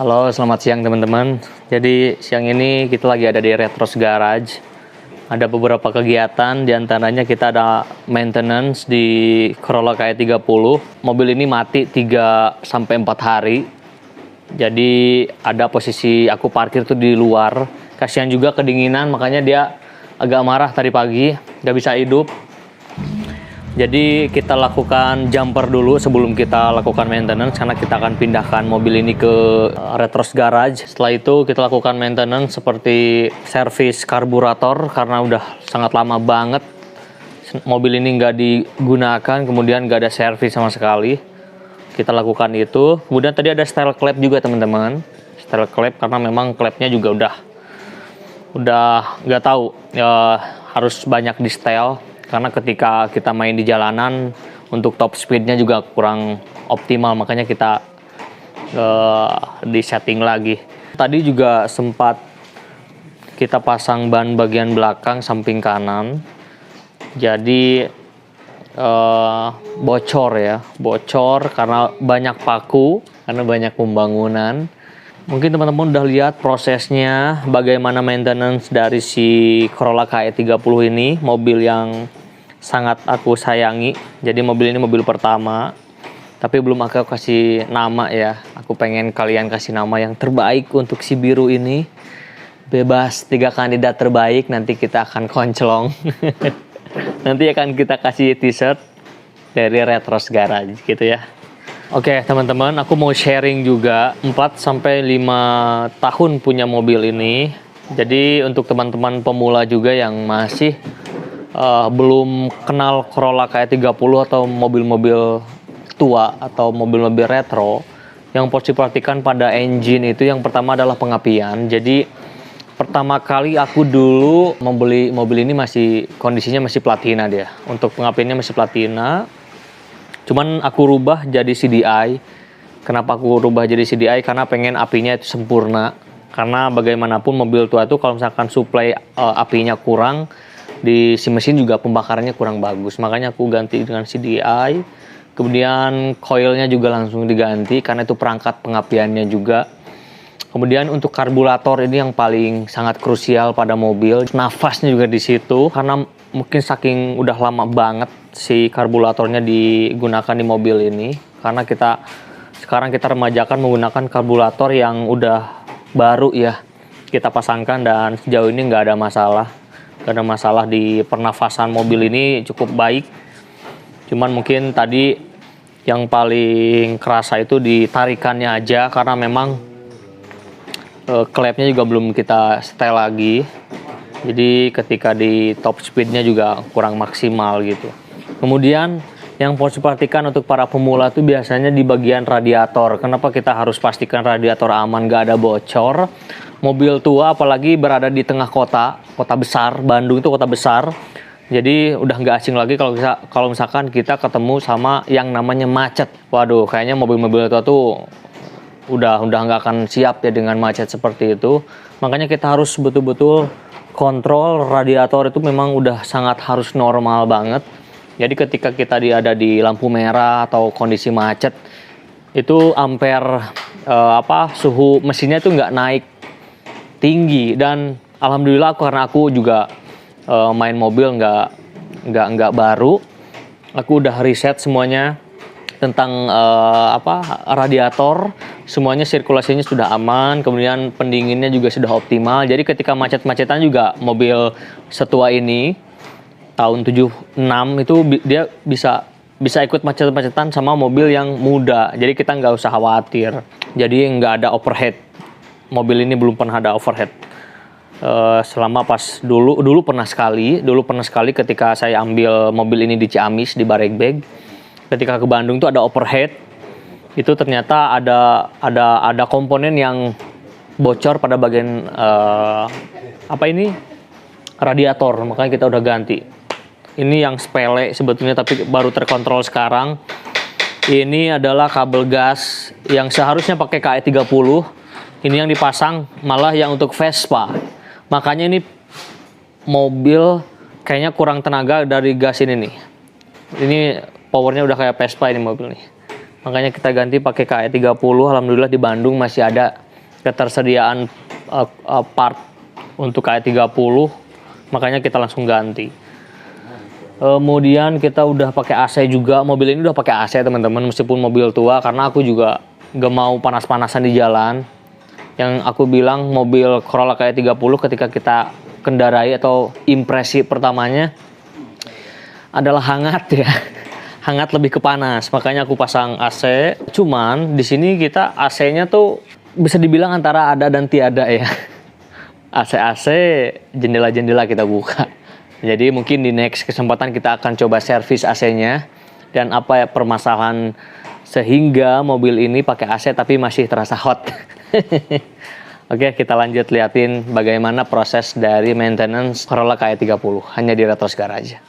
Halo, selamat siang teman-teman. Jadi siang ini kita lagi ada di Retros Garage. Ada beberapa kegiatan, diantaranya kita ada maintenance di Corolla KE30. Mobil ini mati 3-4 hari. Jadi ada posisi aku parkir tuh di luar. Kasihan juga kedinginan, makanya dia agak marah tadi pagi, nggak bisa hidup. Jadi kita lakukan jumper dulu sebelum kita lakukan maintenance, karena kita akan pindahkan mobil ini ke Retros Garage. Setelah itu kita lakukan maintenance seperti servis karburator, karena udah sangat lama banget mobil ini nggak digunakan, kemudian nggak ada servis sama sekali. Kita lakukan itu. Kemudian tadi ada style clap juga teman-teman, style clap, karena memang clapnya juga udah nggak tahu ya, harus banyak di style. Karena ketika kita main di jalanan untuk top speednya juga kurang optimal, makanya kita di setting lagi. Tadi juga sempat kita pasang ban bagian belakang samping kanan, jadi bocor karena banyak paku, karena banyak pembangunan. Mungkin teman-teman udah lihat prosesnya bagaimana maintenance dari si Corolla KE30 ini, mobil yang sangat aku sayangi. Jadi mobil ini mobil pertama, tapi belum aku kasih nama ya. Aku pengen kalian kasih nama yang terbaik untuk si biru ini. Bebas 3 kandidat terbaik, nanti kita akan koncelong. Nanti akan kita kasih t-shirt dari Retros Garage gitu ya. Oke teman-teman, aku mau sharing juga 4-5 tahun punya mobil ini. Jadi untuk teman-teman pemula juga yang masih belum kenal Corolla KE30 atau mobil-mobil tua atau mobil-mobil retro, yang harus diperhatikan pada engine itu yang pertama adalah pengapian. Jadi pertama kali aku dulu membeli mobil ini kondisinya masih platina dia. Untuk pengapiannya masih platina. Cuman aku rubah jadi CDI. Kenapa aku rubah jadi CDI? Karena pengen apinya itu sempurna. Karena bagaimanapun mobil tua itu kalau misalkan suplai apinya kurang, di si mesin juga pembakarannya kurang bagus. Makanya aku ganti dengan CDI. Kemudian coilnya juga langsung diganti karena itu perangkat pengapiannya juga. Kemudian untuk karburator ini yang paling sangat krusial pada mobil. Nafasnya juga di situ, karena mungkin saking udah lama banget si karburatornya digunakan di mobil ini. Karena sekarang kita remajakan menggunakan karburator yang udah baru ya, kita pasangkan, dan sejauh ini nggak ada masalah. Gak ada masalah di pernafasan mobil ini, cukup baik. Cuman mungkin tadi yang paling kerasa itu di tarikannya aja, karena memang klepnya juga belum kita setel lagi. Jadi ketika di top speednya juga kurang maksimal gitu. Kemudian yang harus diperhatikan untuk para pemula itu biasanya di bagian radiator. Kenapa kita harus pastikan radiator aman, gak ada bocor? Mobil tua apalagi berada di tengah kota besar, Bandung itu kota besar. Jadi udah nggak asing lagi kalau misalkan kita ketemu sama yang namanya macet. Waduh, kayaknya mobil-mobil tua tuh udah nggak akan siap ya dengan macet seperti itu. Makanya kita harus betul-betul kontrol radiator, itu memang udah sangat harus normal banget. Jadi ketika kita ada di lampu merah atau kondisi macet, itu ampere suhu mesinnya itu nggak naik tinggi. Dan alhamdulillah karena aku juga main mobil nggak baru, aku udah riset semuanya tentang radiator, semuanya sirkulasinya sudah aman, kemudian pendinginnya juga sudah optimal. Jadi ketika macet-macetan juga mobil setua ini tahun 76 itu dia bisa ikut macet-macetan sama mobil yang muda. Jadi kita nggak usah khawatir. Jadi nggak ada overhead. Mobil ini belum pernah ada overhead. Selama pas dulu pernah sekali ketika saya ambil mobil ini di Ciamis di Baregbeg. Ketika ke Bandung tuh ada overhead. Itu ternyata ada komponen yang bocor pada bagian radiator. Makanya kita udah ganti. Ini yang sepele sebetulnya, tapi baru terkontrol sekarang. Ini adalah kabel gas yang seharusnya pakai KE30. Ini yang dipasang malah yang untuk Vespa. Makanya ini mobil kayaknya kurang tenaga dari gas ini nih. Ini powernya udah kayak Vespa ini mobil nih. Makanya kita ganti pakai KE30. Alhamdulillah di Bandung masih ada ketersediaan part untuk KE30, makanya kita langsung ganti. Kemudian kita udah pakai AC juga. Mobil ini udah pakai AC teman-teman, meskipun mobil tua, karena aku juga gak mau panas-panasan di jalan. Yang aku bilang mobil Corolla KE30 ketika kita kendarai atau impresi pertamanya adalah hangat ya. Hangat lebih ke panas, makanya aku pasang AC. Cuman di sini kita AC-nya tuh bisa dibilang antara ada dan tiada ya. AC, jendela-jendela kita buka. Jadi mungkin di next kesempatan kita akan coba servis AC-nya dan apa ya permasalahan sehingga mobil ini pakai AC tapi masih terasa hot. Oke, kita lanjut liatin bagaimana proses dari maintenance Corolla KE30 hanya di Retros Garage.